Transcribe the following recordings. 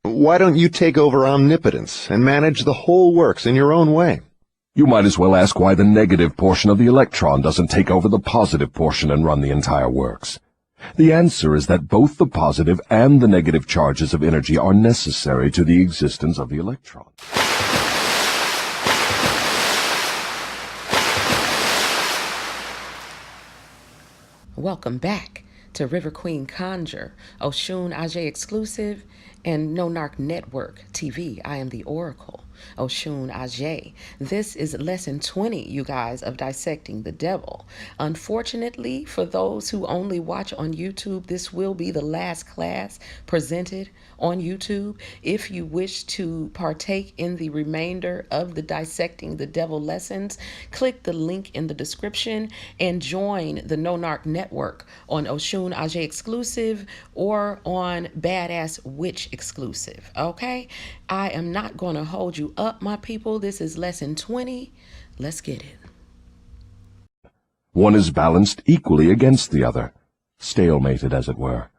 Why don't you take over omnipotence and manage the whole works in your own way? You might as well ask why the negative portion of the electron doesn't take over the positive portion and run the entire works. The answer is that both the positive and the negative charges of energy are necessary to the existence of the electron. Welcome back to River Queen Conjure, Oshun Ajay Exclusive, and No Narc Network TV. I am the Oracle, Oshun Ajay. This is lesson 20, you guys, of Dissecting the Devil. Unfortunately, for those who only watch on YouTube, this will be the last class presented on YouTube. If you wish to partake in the remainder of the Dissecting the Devil lessons, click the link in the description and join the No Narc Network on Oshun Ajay Exclusive or on BadassWitch Exclusive. Okay? I am not going to hold you up, my people. This is lesson 20. Let's get it. One is balanced equally against the other, stalemated as it were.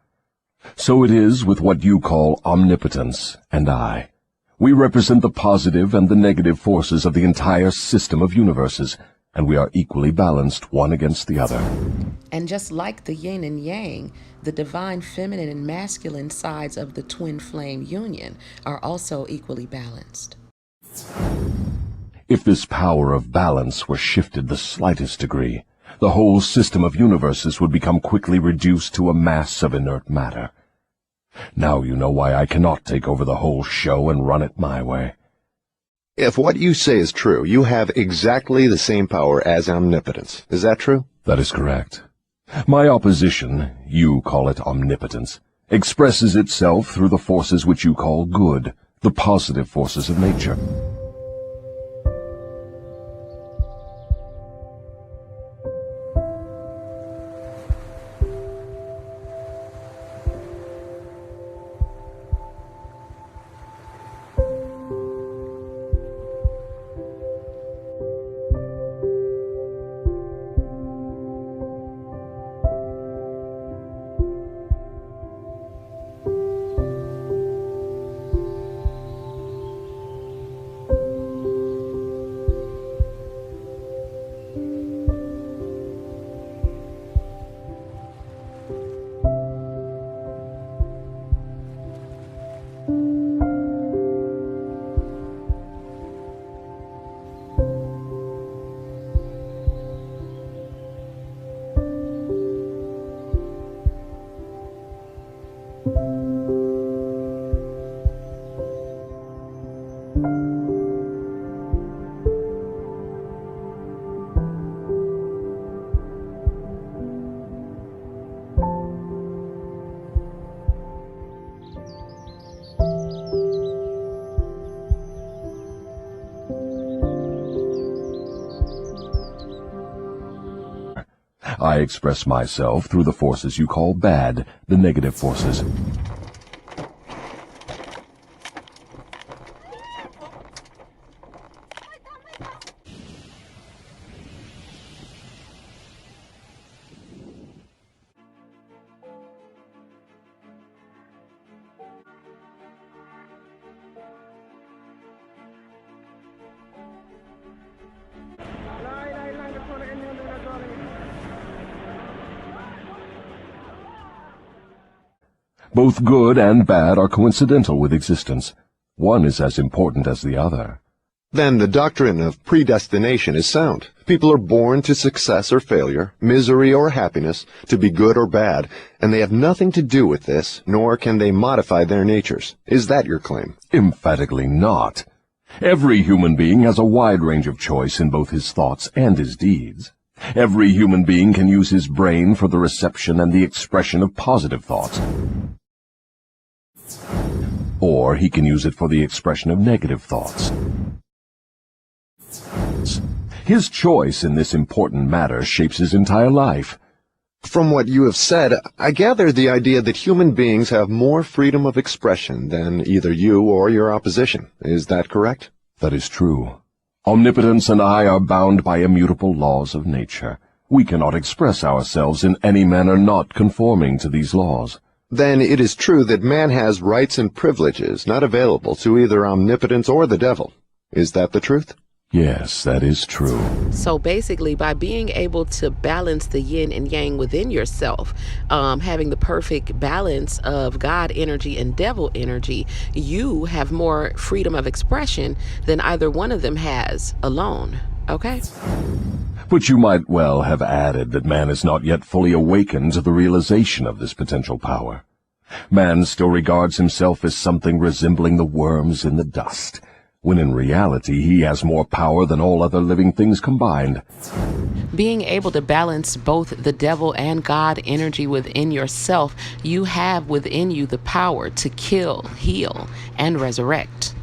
So it is with what you call omnipotence and I. We represent the positive and the negative forces of the entire system of universes, and we are equally balanced one against the other. And just like the yin and yang, the divine feminine and masculine sides of the twin flame union are also equally balanced. If this power of balance were shifted the slightest degree, the whole system of universes would become quickly reduced to a mass of inert matter. Now you know why I cannot take over the whole show and run it my way. If what you say is true, you have exactly the same power as omnipotence. Is that true? That is correct. My opposition, you call it omnipotence, expresses itself through the forces which you call good, the positive forces of nature. I express myself through the forces you call bad, the negative forces. Both good and bad are coincidental with existence. One is as important as the other. Then the doctrine of predestination is sound. People are born to success or failure, misery or happiness, to be good or bad, and they have nothing to do with this, nor can they modify their natures. Is that your claim? Emphatically not. Every human being has a wide range of choice in both his thoughts and his deeds. Every human being can use his brain for the reception and the expression of positive thoughts, or he can use it for the expression of negative thoughts. His choice in this important matter shapes his entire life. From what you have said, I gather the idea that human beings have more freedom of expression than either you or your opposition. Is that correct? That is true. Omnipotence and I are bound by immutable laws of nature. We cannot express ourselves in any manner not conforming to these laws. Then it is true that man has rights and privileges not available to either omnipotence or the devil. Is that the truth? Yes, that is true. So basically, by being able to balance the yin and yang within yourself, having the perfect balance of God energy and devil energy, you have more freedom of expression than either one of them has alone. Okay? But you might well have added that man is not yet fully awakened to the realization of this potential power. Man still regards himself as something resembling the worms in the dust, when in reality he has more power than all other living things combined. Being able to balance both the devil and God energy within yourself, you have within you the power to kill, heal, and resurrect.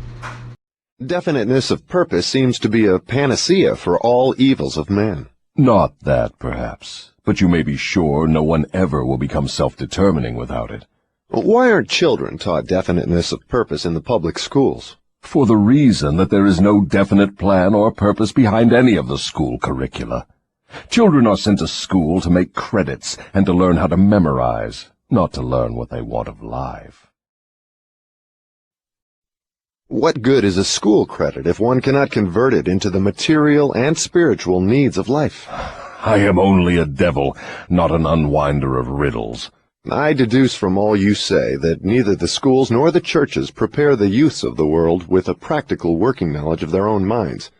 Definiteness of purpose seems to be a panacea for all evils of man. Not that, perhaps, but you may be sure no one ever will become self-determining without it. Why aren't children taught definiteness of purpose in the public schools? For the reason that there is no definite plan or purpose behind any of the school curricula. Children are sent to school to make credits and to learn how to memorize, not to learn what they want of life. What good is a school credit if one cannot convert it into the material and spiritual needs of life? I am only a devil, not an unwinder of riddles. I deduce from all you say that neither the schools nor the churches prepare the youths of the world with a practical working knowledge of their own minds.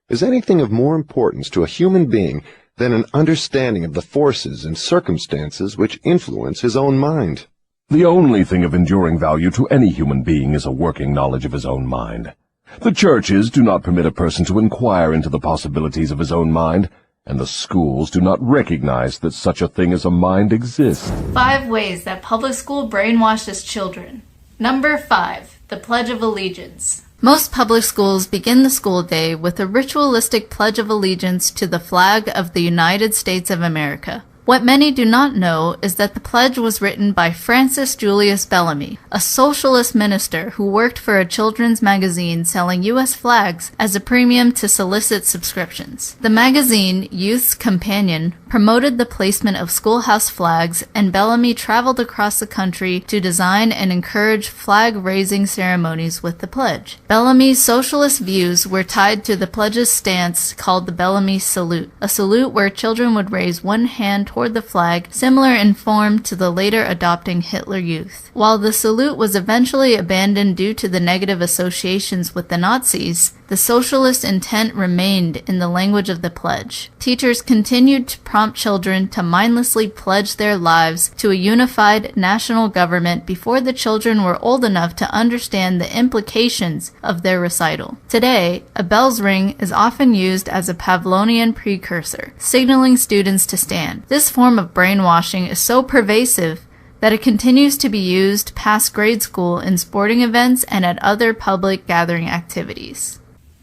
Is anything of more importance to a human being than an understanding of the forces and circumstances which influence his own mind? The only thing of enduring value to any human being is a working knowledge of his own mind. The churches do not permit a person to inquire into the possibilities of his own mind, and the schools do not recognize that such a thing as a mind exists. 5 ways that public school brainwashes children. Number 5. The Pledge of Allegiance. Most public schools begin the school day with a ritualistic pledge of allegiance to the flag of the United States of America. What many do not know is that the pledge was written by Francis Julius Bellamy, a socialist minister who worked for a children's magazine selling U.S. flags as a premium to solicit subscriptions. The magazine, Youth's Companion, promoted the placement of schoolhouse flags, and Bellamy traveled across the country to design and encourage flag-raising ceremonies with the pledge. Bellamy's socialist views were tied to the pledge's stance called the Bellamy Salute, a salute where children would raise one hand toward the flag, similar in form to the later adopting Hitler Youth. While the salute was eventually abandoned due to the negative associations with the Nazis, the socialist intent remained in the language of the pledge. Teachers continued to prompt children to mindlessly pledge their lives to a unified national government before the children were old enough to understand the implications of their recital. Today, a bell's ring is often used as a Pavlovian precursor, signaling students to stand. This form of brainwashing is so pervasive that it continues to be used past grade school in sporting events and at other public gathering activities.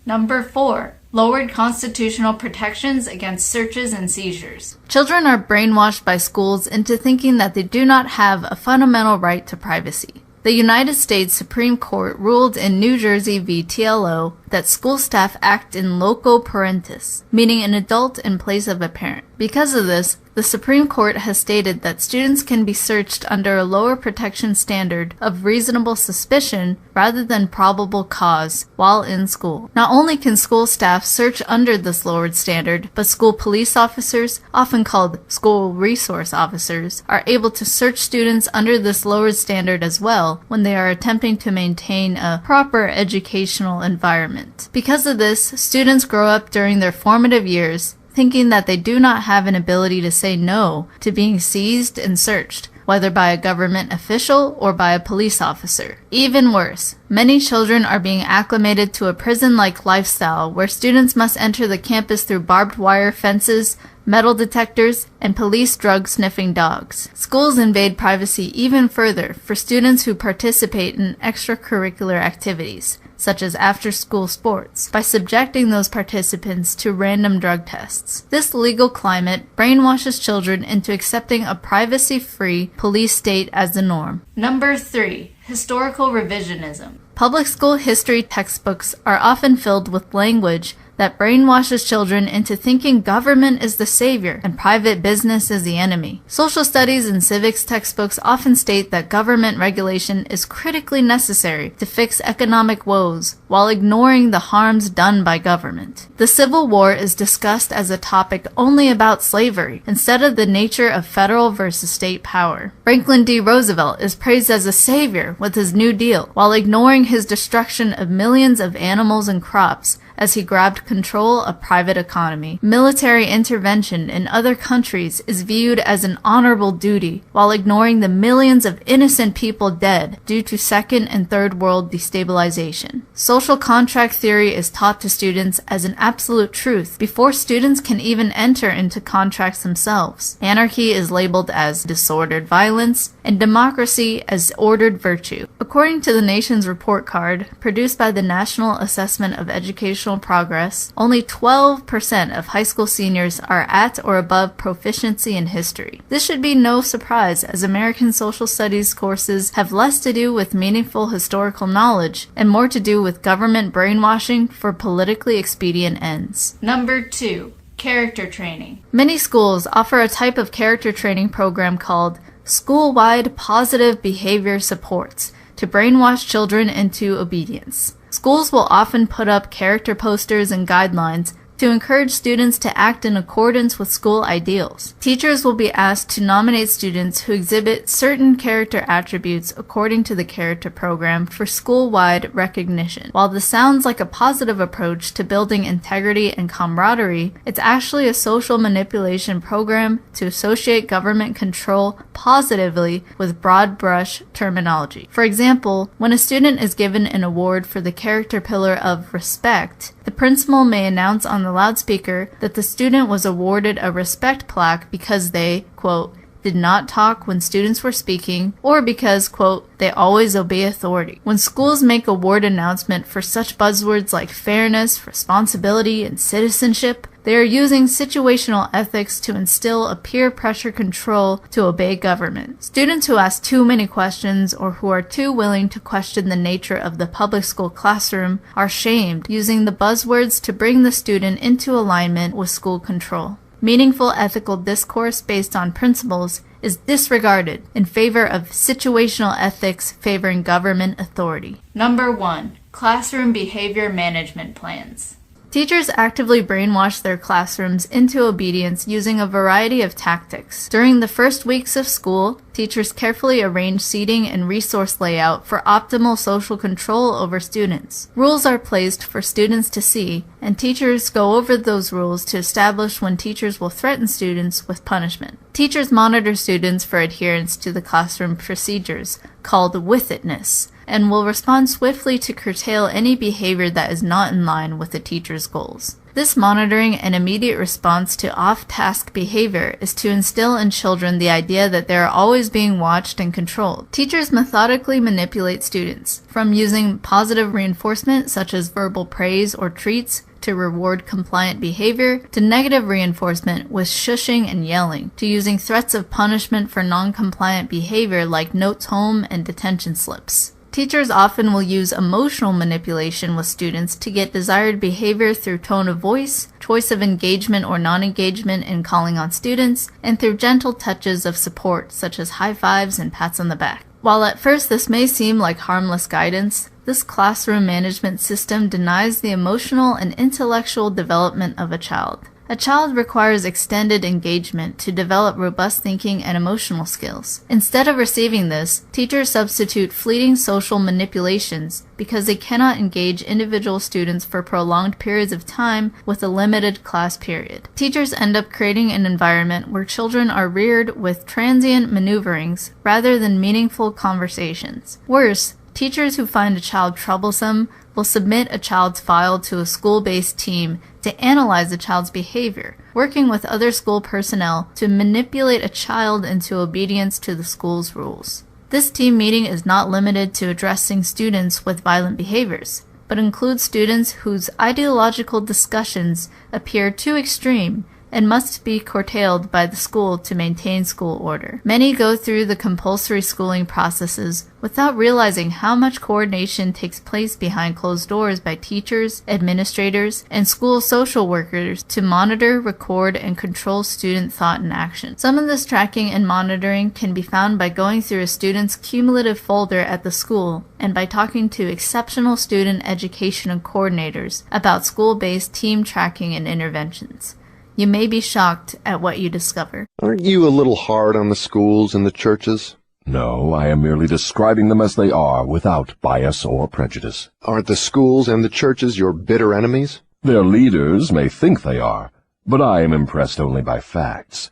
Number 4. Lowered constitutional protections against searches and seizures. Children are brainwashed by schools into thinking that they do not have a fundamental right to privacy. The United States Supreme Court ruled in New Jersey v. TLO that school staff act in loco parentis, meaning an adult in place of a parent. Because of this, the Supreme Court has stated that students can be searched under a lower protection standard of reasonable suspicion rather than probable cause while in school. Not only can school staff search under this lowered standard, but school police officers, often called school resource officers, are able to search students under this lowered standard as well when they are attempting to maintain a proper educational environment. Because of this, students grow up during their formative years thinking that they do not have an ability to say no to being seized and searched, whether by a government official or by a police officer. Even worse, many children are being acclimated to a prison-like lifestyle where students must enter the campus through barbed wire fences, metal detectors, and police drug-sniffing dogs. Schools invade privacy even further for students who participate in extracurricular activities, such as after-school sports, by subjecting those participants to random drug tests. This legal climate brainwashes children into accepting a privacy-free police state as the norm. Number 3. Historical revisionism. Public school history textbooks are often filled with language that brainwashes children into thinking government is the savior and private business is the enemy. Social studies and civics textbooks often state that government regulation is critically necessary to fix economic woes while ignoring the harms done by government. The Civil War is discussed as a topic only about slavery instead of the nature of federal versus state power. Franklin D. Roosevelt is praised as a savior with his New Deal, while ignoring his destruction of millions of animals and crops as he grabbed control of private economy. Military intervention in other countries is viewed as an honorable duty, while ignoring the millions of innocent people dead due to second and third world destabilization. Social contract theory is taught to students as an absolute truth before students can even enter into contracts themselves. Anarchy is labeled as disordered violence, and democracy as ordered virtue. According to the nation's report card, produced by the National Assessment of Educational Progress, only 12% of high school seniors are at or above proficiency in history. This should be no surprise, as American social studies courses have less to do with meaningful historical knowledge and more to do with government brainwashing for politically expedient ends. Number 2. Character training. Many schools offer a type of character training program called School-Wide Positive Behavior Supports to brainwash children into obedience. Schools will often put up character posters and guidelines to encourage students to act in accordance with school ideals. Teachers will be asked to nominate students who exhibit certain character attributes according to the character program for school-wide recognition. While this sounds like a positive approach to building integrity and camaraderie, it's actually a social manipulation program to associate government control positively with broad brush terminology. For example, when a student is given an award for the character pillar of respect, the principal may announce on the loudspeaker that the student was awarded a respect plaque because they, quote, did not talk when students were speaking, or because, quote, they always obey authority. When schools make award announcement for such buzzwords like fairness, responsibility, and citizenship, they are using situational ethics to instill a peer pressure control to obey government. Students who ask too many questions or who are too willing to question the nature of the public school classroom are shamed, using the buzzwords to bring the student into alignment with school control. Meaningful ethical discourse based on principles is disregarded in favor of situational ethics favoring government authority. Number 1. Classroom behavior management plans. Teachers actively brainwash their classrooms into obedience using a variety of tactics. During the first weeks of school, teachers carefully arrange seating and resource layout for optimal social control over students. Rules are placed for students to see, and teachers go over those rules to establish when teachers will threaten students with punishment. Teachers monitor students for adherence to the classroom procedures, called with-itness, and will respond swiftly to curtail any behavior that is not in line with the teacher's goals. This monitoring and immediate response to off-task behavior is to instill in children the idea that they are always being watched and controlled. Teachers methodically manipulate students, from using positive reinforcement such as verbal praise or treats to reward compliant behavior, to negative reinforcement with shushing and yelling, to using threats of punishment for non-compliant behavior like notes home and detention slips. Teachers often will use emotional manipulation with students to get desired behavior through tone of voice, choice of engagement or non-engagement in calling on students, and through gentle touches of support such as high fives and pats on the back. While at first this may seem like harmless guidance, this classroom management system denies the emotional and intellectual development of a child. A child requires extended engagement to develop robust thinking and emotional skills. Instead of receiving this, teachers substitute fleeting social manipulations because they cannot engage individual students for prolonged periods of time with a limited class period. Teachers end up creating an environment where children are reared with transient maneuverings rather than meaningful conversations. Worse, teachers who find a child troublesome will submit a child's file to a school-based team to analyze the child's behavior, working with other school personnel to manipulate a child into obedience to the school's rules. This team meeting is not limited to addressing students with violent behaviors, but includes students whose ideological discussions appear too extreme and must be curtailed by the school to maintain school order. Many go through the compulsory schooling processes without realizing how much coordination takes place behind closed doors by teachers, administrators, and school social workers to monitor, record, and control student thought and action. Some of this tracking and monitoring can be found by going through a student's cumulative folder at the school and by talking to exceptional student education and coordinators about school-based team tracking and interventions. You may be shocked at what you discover. Aren't you a little hard on the schools and the churches? No, I am merely describing them as they are, without bias or prejudice. Aren't the schools and the churches your bitter enemies? Their leaders may think they are, but I am impressed only by facts.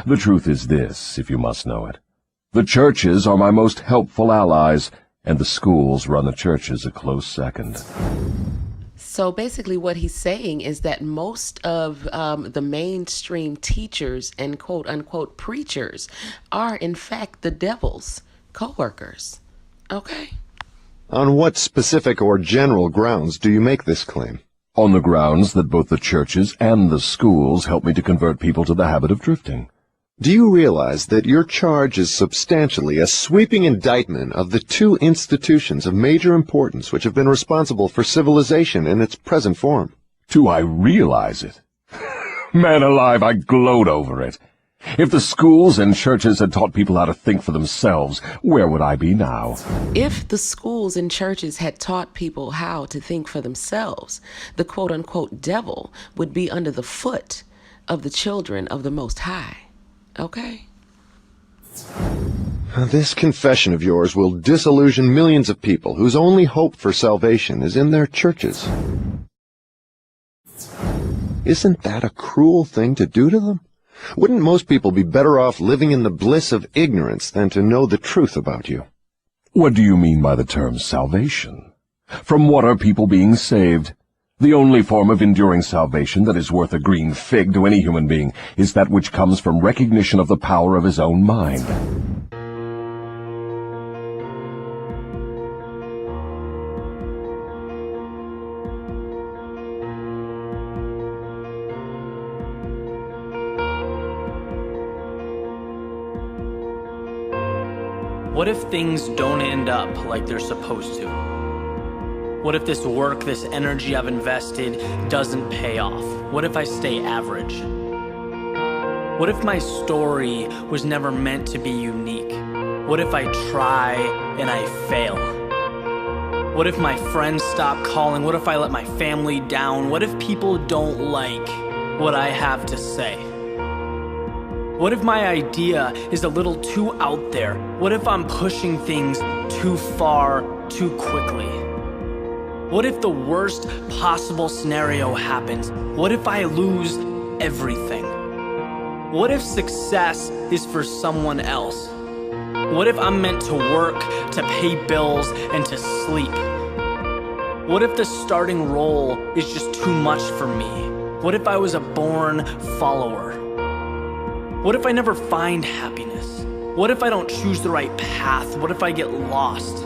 The truth is this, if you must know it. The churches are my most helpful allies, and the schools run the churches a close second. So basically what he's saying is that most of the mainstream teachers and quote-unquote preachers are in fact the devil's co-workers. Okay? On what specific or general grounds do you make this claim? On the grounds that both the churches and the schools help me to convert people to the habit of drifting. Do you realize that your charge is substantially a sweeping indictment of the two institutions of major importance which have been responsible for civilization in its present form? Do I realize it? Man alive, I gloat over it. If the schools and churches had taught people how to think for themselves, where would I be now? If the schools and churches had taught people how to think for themselves, the quote-unquote devil would be under the foot of the children of the Most High. Okay? This confession of yours will disillusion millions of people whose only hope for salvation is in their churches. Isn't that a cruel thing to do to them? Wouldn't most people be better off living in the bliss of ignorance than to know the truth about you? What do you mean by the term salvation? From what are people being saved? The only form of enduring salvation that is worth a green fig to any human being is that which comes from recognition of the power of his own mind. What if things don't end up like they're supposed to? What if this work, this energy I've invested doesn't pay off? What if I stay average? What if my story was never meant to be unique? What if I try and I fail? What if my friends stop calling? What if I let my family down? What if people don't like what I have to say? What if my idea is a little too out there? What if I'm pushing things too far, too quickly? What if the worst possible scenario happens? What if I lose everything? What if success is for someone else? What if I'm meant to work, to pay bills, and to sleep? What if the starting role is just too much for me? What if I was a born follower? What if I never find happiness? What if I don't choose the right path? What if I get lost?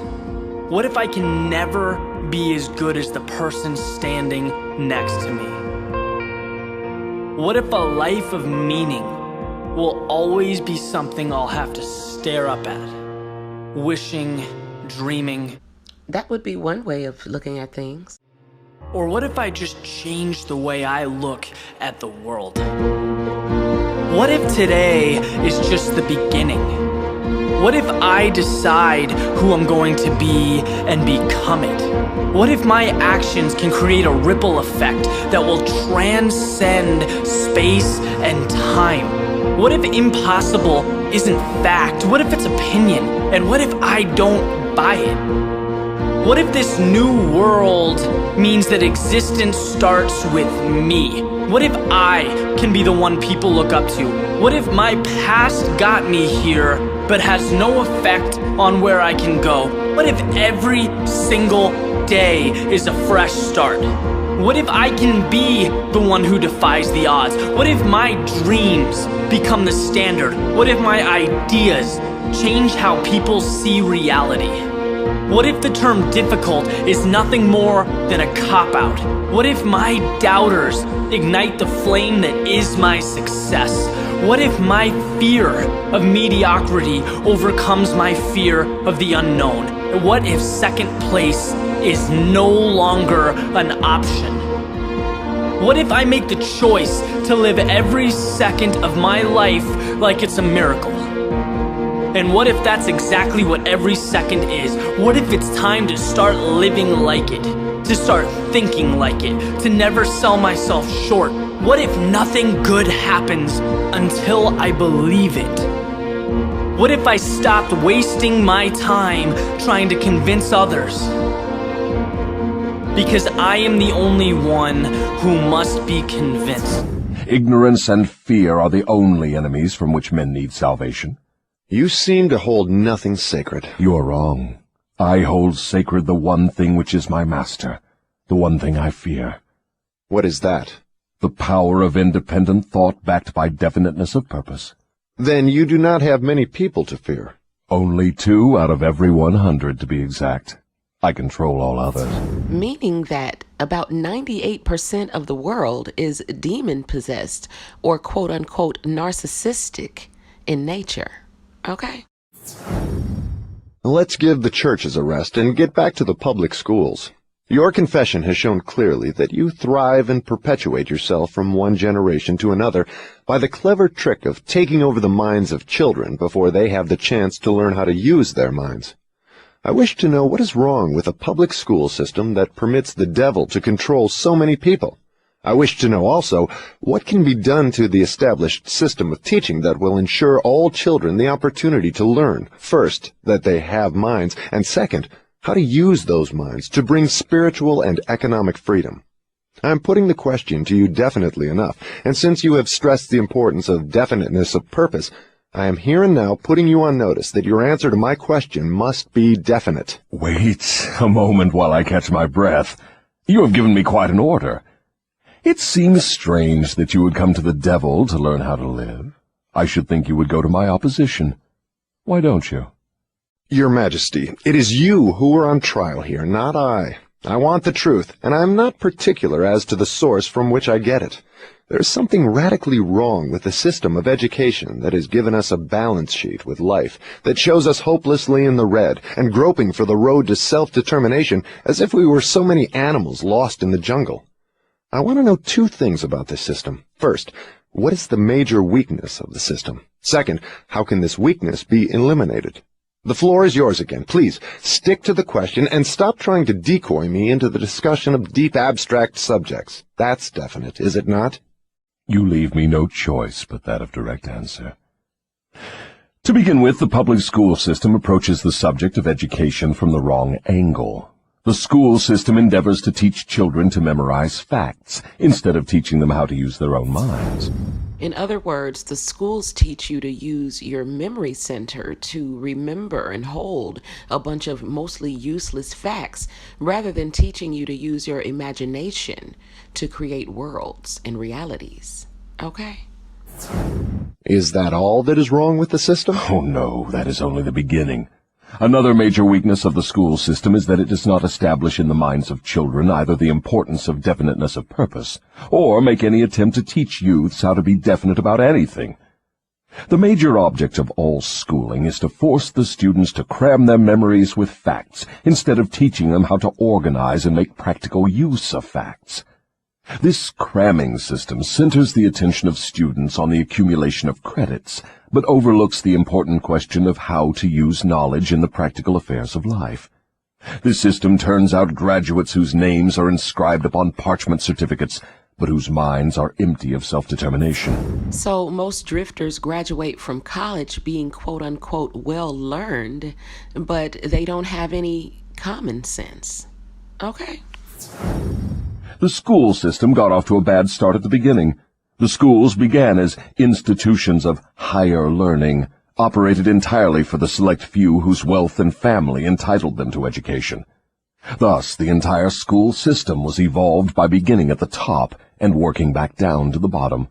What if I can never be as good as the person standing next to me? What if a life of meaning will always be something I'll have to stare up at, wishing, dreaming? That would be one way of looking at things. Or what if I just change the way I look at the world? What if today is just the beginning? What if I decide who I'm going to be and become it? What if my actions can create a ripple effect that will transcend space and time? What if impossible isn't fact? What if it's opinion? And what if I don't buy it? What if this new world means that existence starts with me? What if I can be the one people look up to? What if my past got me here but has no effect on where I can go? What if every single day is a fresh start? What if I can be the one who defies the odds? What if my dreams become the standard? What if my ideas change how people see reality? What if the term difficult is nothing more than a cop-out? What if my doubters ignite the flame that is my success? What if my fear of mediocrity overcomes my fear of the unknown? What if second place is no longer an option? What if I make the choice to live every second of my life like it's a miracle? And what if that's exactly what every second is? What if it's time to start living like it? To start thinking like it? To never sell myself short? What if nothing good happens until I believe it? What if I stopped wasting my time trying to convince others? Because I am the only one who must be convinced. Ignorance and fear are the only enemies from which men need salvation. You seem to hold nothing sacred. You are wrong. I hold sacred the one thing which is my master, the one thing I fear. What is that? The power of independent thought backed by definiteness of purpose. Then you do not have many people to fear. Only 2 out of every 100 to be exact. I control all others. Meaning that about 98% of the world is demon-possessed or quote-unquote narcissistic in nature. Okay? Let's give the churches a rest and get back to the public schools. Your confession has shown clearly that you thrive and perpetuate yourself from one generation to another by the clever trick of taking over the minds of children before they have the chance to learn how to use their minds. I wish to know what is wrong with a public school system that permits the devil to control so many people. I wish to know also what can be done to the established system of teaching that will ensure all children the opportunity to learn, first, that they have minds, and second, how to use those minds to bring spiritual and economic freedom. I am putting the question to you definitely enough, and since you have stressed the importance of definiteness of purpose, I am here and now putting you on notice that your answer to my question must be definite. Wait a moment while I catch my breath. You have given me quite an order. It seems strange that you would come to the devil to learn how to live. I should think you would go to my opposition. Why don't you? Your Majesty, it is you who are on trial here, not I. I want the truth, and I am not particular as to the source from which I get it. There is something radically wrong with the system of education that has given us a balance sheet with life that shows us hopelessly in the red and groping for the road to self-determination as if we were so many animals lost in the jungle. I want to know 2 things about this system. First, what is the major weakness of the system? Second, how can this weakness be eliminated? The floor is yours again. Please, stick to the question and stop trying to decoy me into the discussion of deep abstract subjects. That's definite, is it not? You leave me no choice but that of direct answer. To begin with, the public school system approaches the subject of education from the wrong angle. The school system endeavors to teach children to memorize facts instead of teaching them how to use their own minds. In other words, the schools teach you to use your memory center to remember and hold a bunch of mostly useless facts rather than teaching you to use your imagination to create worlds and realities. Okay? Is that all that is wrong with the system? Oh no, that is only the beginning. Another major weakness of the school system is that it does not establish in the minds of children either the importance of definiteness of purpose, or make any attempt to teach youths how to be definite about anything. The major object of all schooling is to force the students to cram their memories with facts, instead of teaching them how to organize and make practical use of facts. This cramming system centers the attention of students on the accumulation of credits, but overlooks the important question of how to use knowledge in the practical affairs of life. This system turns out graduates whose names are inscribed upon parchment certificates, but whose minds are empty of self-determination. So most drifters graduate from college being quote-unquote well-learned, but they don't have any common sense. Okay? The school system got off to a bad start at the beginning. The schools began as institutions of higher learning, operated entirely for the select few whose wealth and family entitled them to education. Thus, the entire school system was evolved by beginning at the top and working back down to the bottom.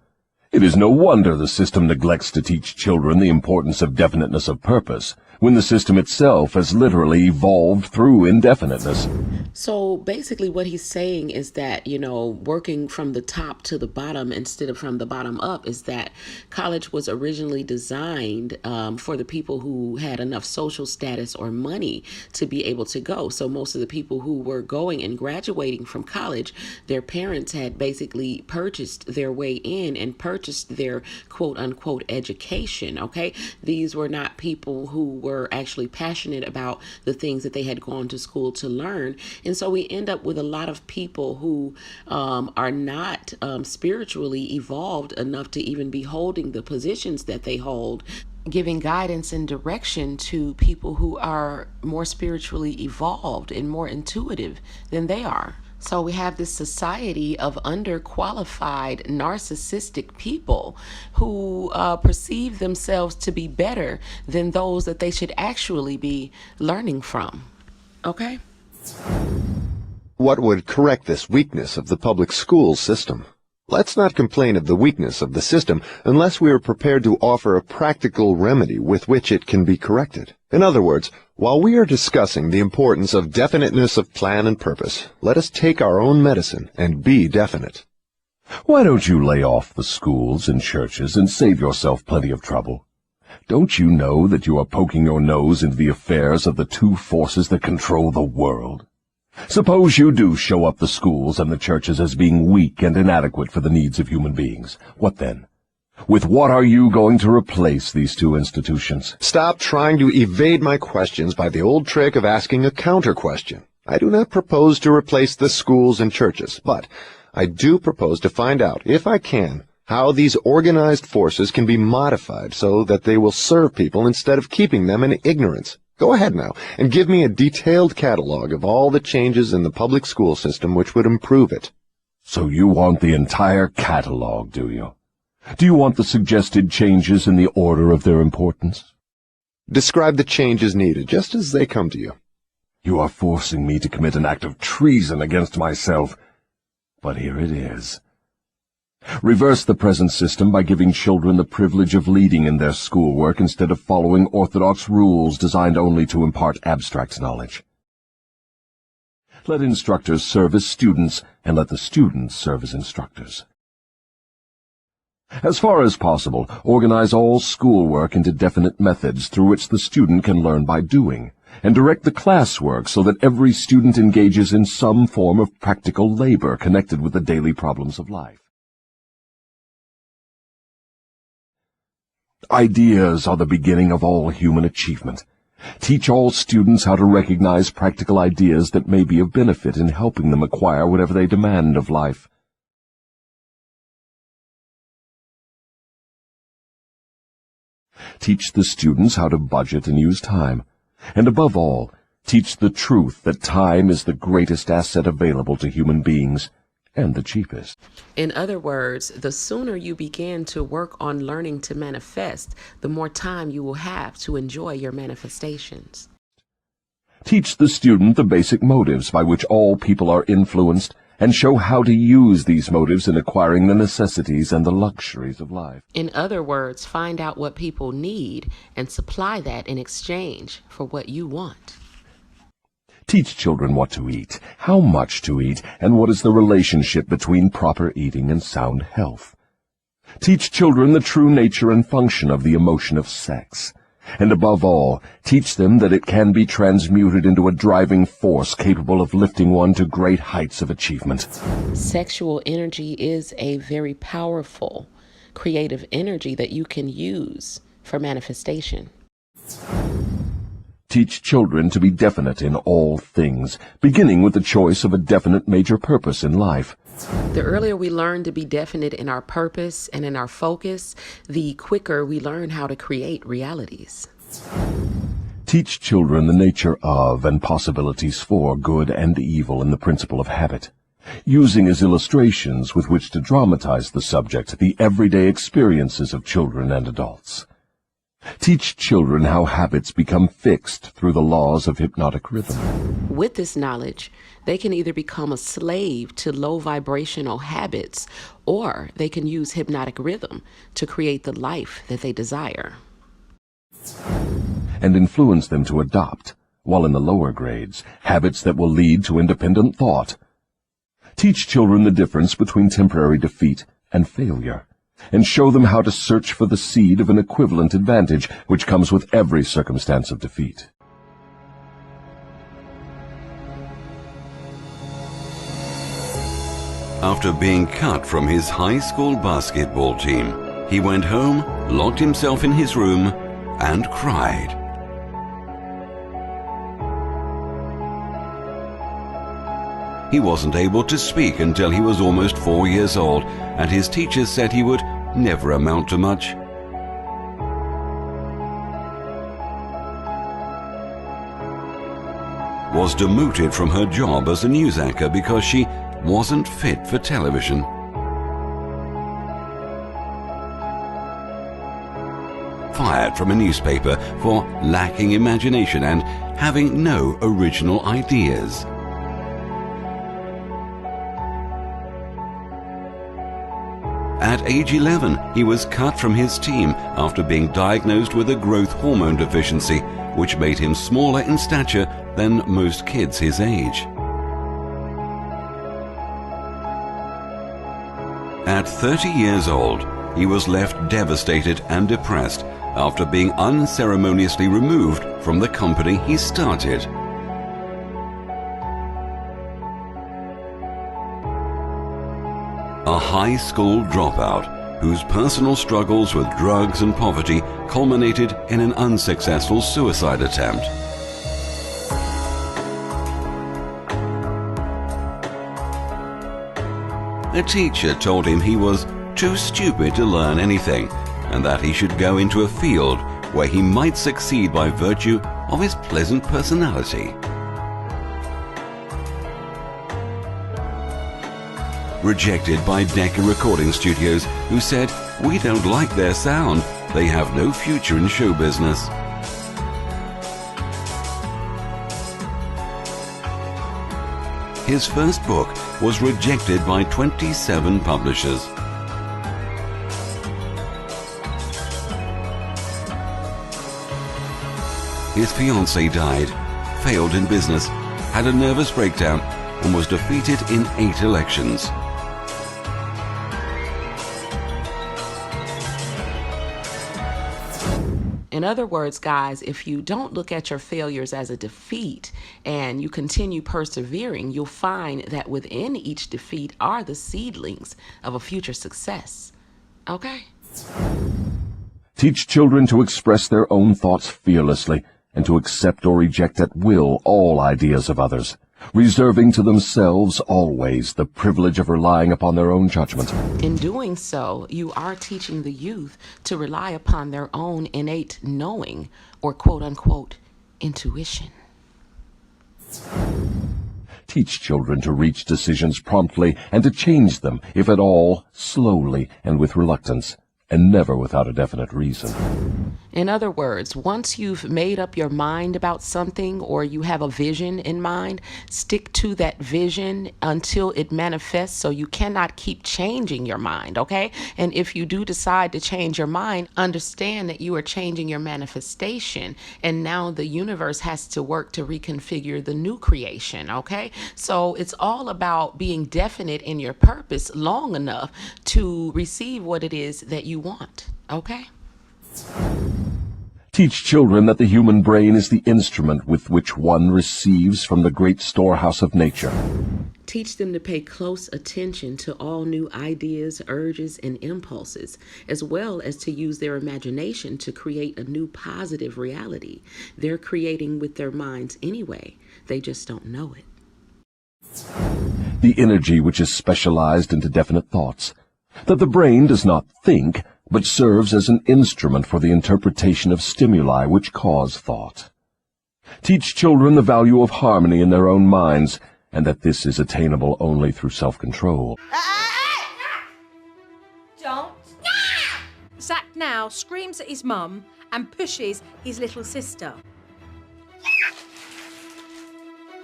It is no wonder the system neglects to teach children the importance of definiteness of purpose, when the system itself has literally evolved through indefiniteness? So basically what he's saying is that, working from the top to the bottom instead of from the bottom up is that college was originally designed for the people who had enough social status or money to be able to go. So most of the people who were going and graduating from college, their parents had basically purchased their way in and purchased their quote unquote education. Okay. These were not people who were actually passionate about the things that they had gone to school to learn. And so we end up with a lot of people who are not spiritually evolved enough to even be holding the positions that they hold, giving guidance and direction to people who are more spiritually evolved and more intuitive than they are. So we have this society of underqualified, narcissistic people who perceive themselves to be better than those that they should actually be learning from. Okay? What would correct this weakness of the public school system? Let's not complain of the weakness of the system unless we are prepared to offer a practical remedy with which it can be corrected. In other words, while we are discussing the importance of definiteness of plan and purpose, let us take our own medicine and be definite. Why don't you lay off the schools and churches and save yourself plenty of trouble? Don't you know that you are poking your nose into the affairs of the two forces that control the world? Suppose you do show up the schools and the churches as being weak and inadequate for the needs of human beings. What then? With what are you going to replace these two institutions? Stop trying to evade my questions by the old trick of asking a counter-question. I do not propose to replace the schools and churches, but I do propose to find out, if I can, how these organized forces can be modified so that they will serve people instead of keeping them in ignorance. Go ahead now and give me a detailed catalog of all the changes in the public school system which would improve it. So you want the entire catalog, do you? Do you want the suggested changes in the order of their importance? Describe the changes needed, just as they come to you. You are forcing me to commit an act of treason against myself. But here it is. Reverse the present system by giving children the privilege of leading in their schoolwork instead of following orthodox rules designed only to impart abstract knowledge. Let instructors serve as students, and let the students serve as instructors. As far as possible, organize all schoolwork into definite methods through which the student can learn by doing, and direct the classwork so that every student engages in some form of practical labor connected with the daily problems of life. Ideas are the beginning of all human achievement. Teach all students how to recognize practical ideas that may be of benefit in helping them acquire whatever they demand of life. Teach the students how to budget and use time. And above all, teach the truth that time is the greatest asset available to human beings, and the cheapest. In other words, the sooner you begin to work on learning to manifest, the more time you will have to enjoy your manifestations. Teach the student the basic motives by which all people are influenced, and show how to use these motives in acquiring the necessities and the luxuries of life. In other words, find out what people need and supply that in exchange for what you want. Teach children what to eat, how much to eat, and what is the relationship between proper eating and sound health. Teach children the true nature and function of the emotion of sex. And above all, teach them that it can be transmuted into a driving force capable of lifting one to great heights of achievement. Sexual energy is a very powerful, creative energy that you can use for manifestation. Teach children to be definite in all things, beginning with the choice of a definite major purpose in life. The earlier we learn to be definite in our purpose and in our focus, the quicker we learn how to create realities. Teach children the nature of and possibilities for good and evil in the principle of habit, using as illustrations with which to dramatize the subject the everyday experiences of children and adults. Teach children how habits become fixed through the laws of hypnotic rhythm. With this knowledge, they can either become a slave to low vibrational habits, or they can use hypnotic rhythm to create the life that they desire. and influence them to adopt, while in the lower grades, habits that will lead to independent thought. Teach children the difference between temporary defeat and failure, and show them how to search for the seed of an equivalent advantage which comes with every circumstance of defeat. After being cut from his high school basketball team, he went home, locked himself in his room, and cried. He wasn't able to speak until he was almost 4 years old, and his teachers said he would never amount to much. Was demoted from her job as a news anchor because she wasn't fit for television. Fired from a newspaper for lacking imagination and having no original ideas. At age 11, he was cut from his team after being diagnosed with a growth hormone deficiency, which made him smaller in stature than most kids his age. At 30 years old, he was left devastated and depressed after being unceremoniously removed from the company he started. A high school dropout whose personal struggles with drugs and poverty culminated in an unsuccessful suicide attempt. A teacher told him he was too stupid to learn anything, and that he should go into a field where he might succeed by virtue of his pleasant personality. Rejected by Decca Recording Studios, who said, "We don't like their sound. They have no future in show business." His first book was rejected by 27 publishers. His fiancée died, failed in business, had a nervous breakdown, and was defeated in 8 elections. In other words, guys, if you don't look at your failures as a defeat and you continue persevering, you'll find that within each defeat are the seedlings of a future success. Okay? Teach children to express their own thoughts fearlessly and to accept or reject at will all ideas of others, reserving to themselves always the privilege of relying upon their own judgment. In doing so, you are teaching the youth to rely upon their own innate knowing or quote-unquote intuition. Teach children to reach decisions promptly and to change them, if at all, slowly and with reluctance, and never without a definite reason. In other words, once you've made up your mind about something or you have a vision in mind, stick to that vision until it manifests, so you cannot keep changing your mind, okay? And if you do decide to change your mind, understand that you are changing your manifestation, and now the universe has to work to reconfigure the new creation, okay? So it's all about being definite in your purpose long enough to receive what it is that you want, okay? Teach children that the human brain is the instrument with which one receives from the great storehouse of nature. Teach them to pay close attention to all new ideas, urges, and impulses, as well as to use their imagination to create a new positive reality. They're creating with their minds anyway. They just don't know it. The energy which is specialized into definite thoughts. That the brain does not think, but serves as an instrument for the interpretation of stimuli which cause thought. Teach children the value of harmony in their own minds, and that this is attainable only through self-control. Don't. Zach now screams at his mum and pushes his little sister.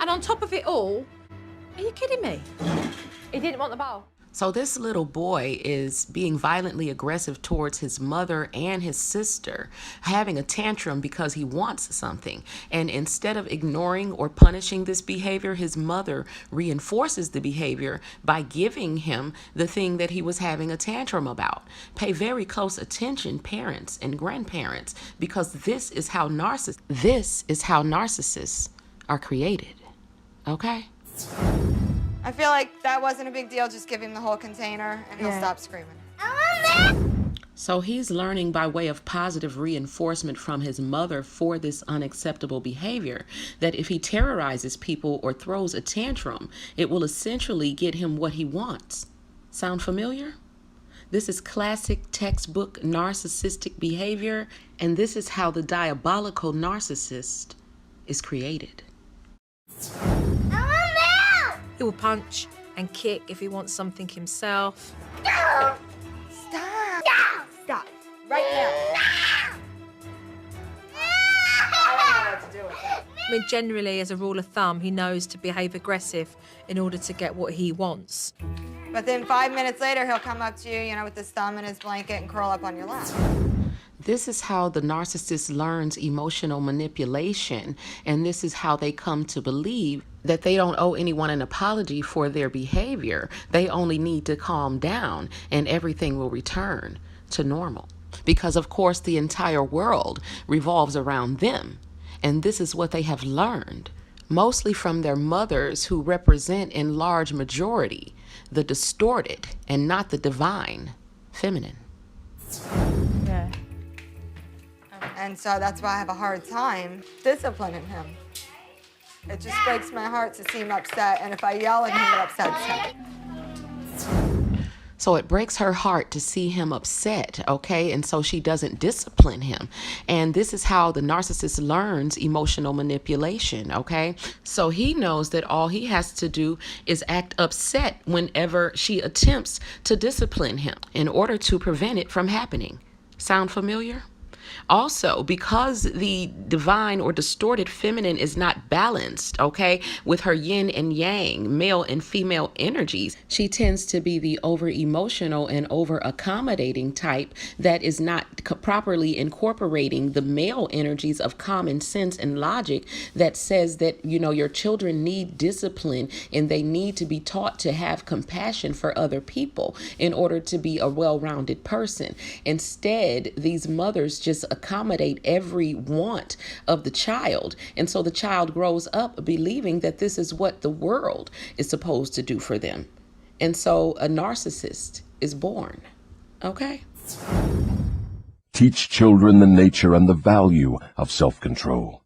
And on top of it all, are you kidding me? He didn't want the ball. So this little boy is being violently aggressive towards his mother and his sister, having a tantrum because he wants something. And instead of ignoring or punishing this behavior, his mother reinforces the behavior by giving him the thing that he was having a tantrum about. Pay very close attention, parents and grandparents, because this is how narcissists are created. Okay? I feel like that wasn't a big deal. Just give him the whole container and he'll stop screaming. So he's learning by way of positive reinforcement from his mother for this unacceptable behavior that if he terrorizes people or throws a tantrum, it will essentially get him what he wants. Sound familiar? This is classic textbook narcissistic behavior, and this is how the diabolical narcissist is created. He will punch and kick if he wants something himself. Stop! Stop! Right now! I don't know what to do with that. I mean, generally, as a rule of thumb, he knows to behave aggressive in order to get what he wants. But then 5 minutes later, he'll come up to you, you know, with his thumb in his blanket and curl up on your lap. This is how the narcissist learns emotional manipulation, and this is how they come to believe that they don't owe anyone an apology for their behavior. They only need to calm down and everything will return to normal. Because, of course, the entire world revolves around them, and this is what they have learned, mostly from their mothers, who represent in large majority the distorted and not the divine feminine. Yeah. And so that's why I have a hard time disciplining him. It just breaks my heart to see him upset, and if I yell at him, it upsets him. So it breaks her heart to see him upset, okay? And so she doesn't discipline him. And this is how the narcissist learns emotional manipulation, okay? So he knows that all he has to do is act upset whenever she attempts to discipline him in order to prevent it from happening. Sound familiar? Also, because the divine or distorted feminine is not balanced, okay, with her yin and yang, male and female energies, she tends to be the over-emotional and over-accommodating type that is not properly incorporating the male energies of common sense and logic that says that, you know, your children need discipline and they need to be taught to have compassion for other people in order to be a well-rounded person. Instead, these mothers just accommodate every want of the child. And so the child grows up believing that this is what the world is supposed to do for them. And so a narcissist is born. Okay? Teach children the nature and the value of self-control.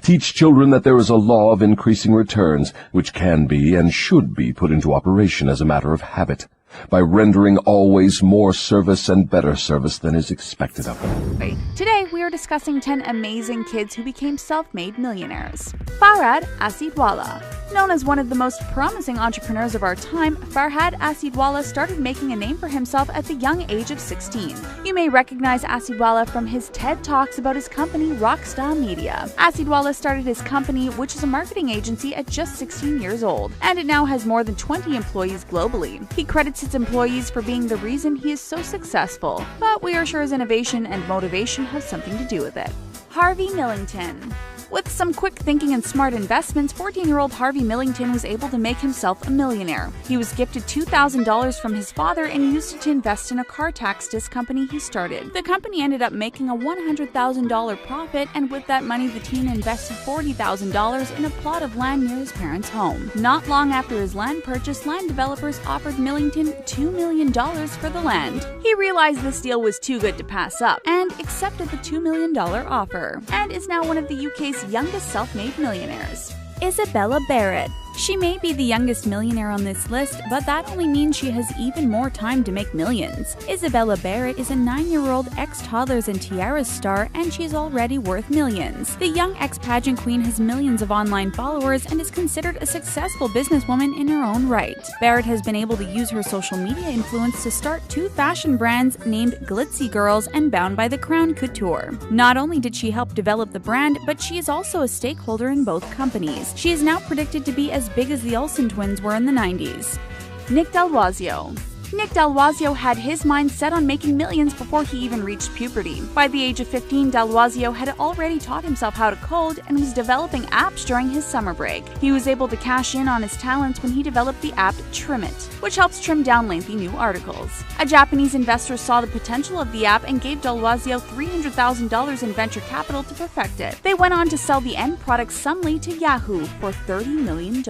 Teach children that there is a law of increasing returns which can be and should be put into operation as a matter of habit, by rendering always more service and better service than is expected of them. Today, we are discussing 10 amazing kids who became self-made millionaires. Farhad Asidwala. Known as one of the most promising entrepreneurs of our time, Farhad Asidwala started making a name for himself at the young age of 16. You may recognize Asidwala from his TED Talks about his company Rockstar Media. Asidwala started his company, which is a marketing agency, at just 16 years old, and it now has more than 20 employees globally. He credits its employees for being the reason he is so successful, but we are sure his innovation and motivation have something to do with it. Harvey Millington. With some quick thinking and smart investments, 14-year-old Harvey Millington was able to make himself a millionaire. He was gifted $2,000 from his father and used it to invest in a car tax disc company he started. The company ended up making a $100,000 profit, and with that money, the teen invested $40,000 in a plot of land near his parents' home. Not long after his land purchase, land developers offered Millington $2 million for the land. He realized this deal was too good to pass up and accepted the $2 million offer, and is now one of the UK's youngest self-made millionaires. Isabella Barrett. She may be the youngest millionaire on this list, but that only means she has even more time to make millions. Isabella Barrett is a 9-year-old ex-Toddlers and Tiaras star, and she's already worth millions. The young ex-pageant queen has millions of online followers and is considered a successful businesswoman in her own right. Barrett has been able to use her social media influence to start 2 fashion brands named Glitzy Girls and Bound by the Crown Couture. Not only did she help develop the brand, but she is also a stakeholder in both companies. She is now predicted to be as big as the Olsen twins were in the 90s. Nick Dalwazio. Nick Dalwazio had his mind set on making millions before he even reached puberty. By the age of 15, Dalwazio had already taught himself how to code and was developing apps during his summer break. He was able to cash in on his talents when he developed the app Trim It, which helps trim down lengthy new articles. A Japanese investor saw the potential of the app and gave Dalwazio $300,000 in venture capital to perfect it. They went on to sell the end product Sumly to Yahoo for $30 million.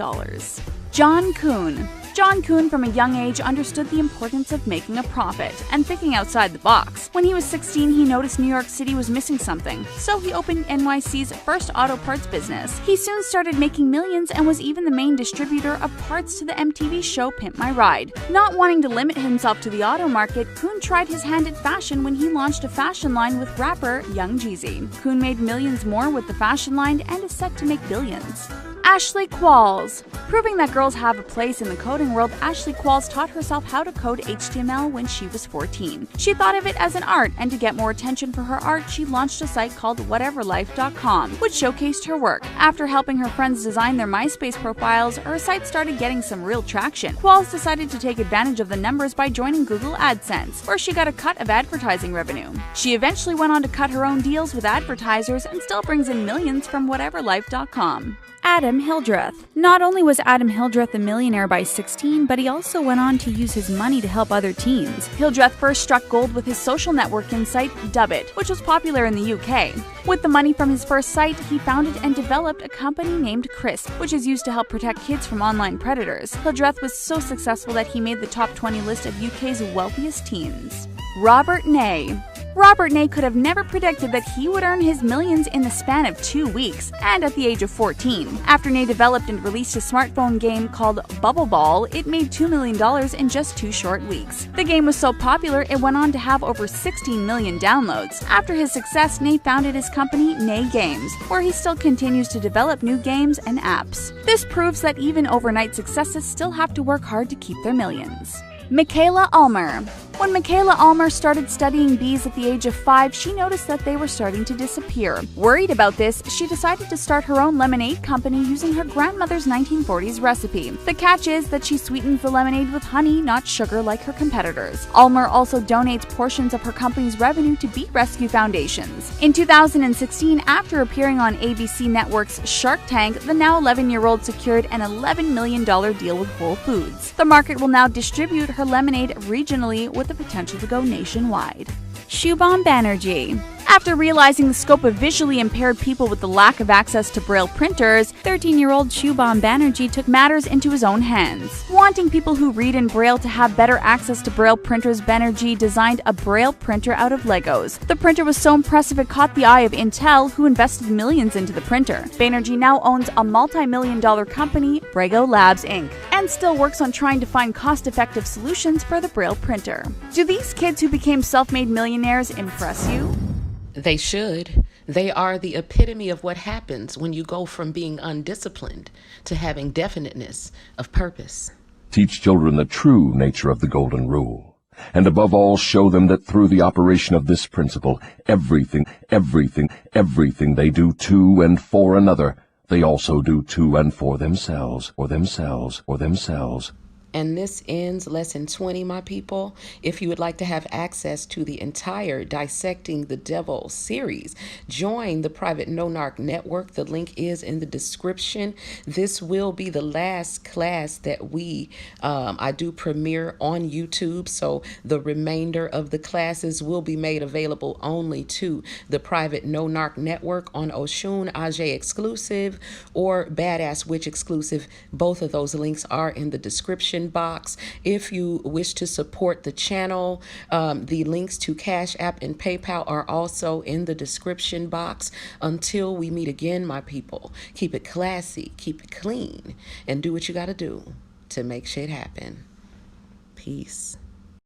John Kuhn. John Kuhn from a young age understood the importance of making a profit and thinking outside the box. When he was 16, he noticed New York City was missing something, so he opened NYC's first auto parts business. He soon started making millions and was even the main distributor of parts to the MTV show Pimp My Ride. Not wanting to limit himself to the auto market, Kuhn tried his hand at fashion when he launched a fashion line with rapper Young Jeezy. Kuhn made millions more with the fashion line and is set to make billions. Ashley Qualls. Proving that girls have a place in the coding world, Ashley Qualls taught herself how to code HTML when she was 14. She thought of it as an art, and to get more attention for her art, she launched a site called whateverlife.com, which showcased her work. After helping her friends design their MySpace profiles, her site started getting some real traction. Qualls decided to take advantage of the numbers by joining Google AdSense, where she got a cut of advertising revenue. She eventually went on to cut her own deals with advertisers and still brings in millions from whateverlife.com. Adam Hildreth. Not only was Adam Hildreth a millionaire by 16, but he also went on to use his money to help other teens. Hildreth first struck gold with his social networking site Dubbit, which was popular in the UK. With the money from his first site, he founded and developed a company named Crisp, which is used to help protect kids from online predators. Hildreth was so successful that he made the top 20 list of UK's wealthiest teens. Robert Ney. Robert Ney could have never predicted that he would earn his millions in the span of 2 weeks, and at the age of 14. After Ney developed and released a smartphone game called Bubble Ball, it made $2 million in just 2 short weeks. The game was so popular, it went on to have over 16 million downloads. After his success, Ney founded his company, Ney Games, where he still continues to develop new games and apps. This proves that even overnight successes still have to work hard to keep their millions. Michaela Ulmer. When Michaela Ulmer started studying bees at the age of 5, she noticed that they were starting to disappear. Worried about this, she decided to start her own lemonade company using her grandmother's 1940s recipe. The catch is that she sweetens the lemonade with honey, not sugar like her competitors. Ulmer also donates portions of her company's revenue to bee rescue foundations. In 2016, after appearing on ABC Network's Shark Tank, the now 11-year-old secured an $11 million deal with Whole Foods. The market will now distribute her lemonade regionally with the potential to go nationwide. Shubham Banerjee. After realizing the scope of visually impaired people with the lack of access to Braille printers, 13-year-old Shubham Banerjee took matters into his own hands. Wanting people who read in Braille to have better access to Braille printers, Banerjee designed a Braille printer out of Legos. The printer was so impressive it caught the eye of Intel, who invested millions into the printer. Banerjee now owns a multi-million-dollar company, Brago Labs Inc., and still works on trying to find cost-effective solutions for the Braille printer. Do these kids who became self-made millionaires impress you? They should. They are the epitome of what happens when you go from being undisciplined to having definiteness of purpose. Teach children the true nature of the Golden Rule. And above all, show them that through the operation of this principle, everything they do to and for another, they also do to and for themselves. And this ends Lesson 20, my people. If you would like to have access to the entire Dissecting the Devil series, join the private No-Narc network. The link is in the description. This will be the last class that I do premiere on YouTube, so the remainder of the classes will be made available only to the private No-Narc network on Oshun Ajay exclusive or BadassWitch exclusive. Both of those links are in the description box. If you wish to support the channel, the links to Cash App and PayPal are also in the description box. Until we meet again, my people, keep it classy, keep it clean, and do what you got to do to make shit happen. Peace.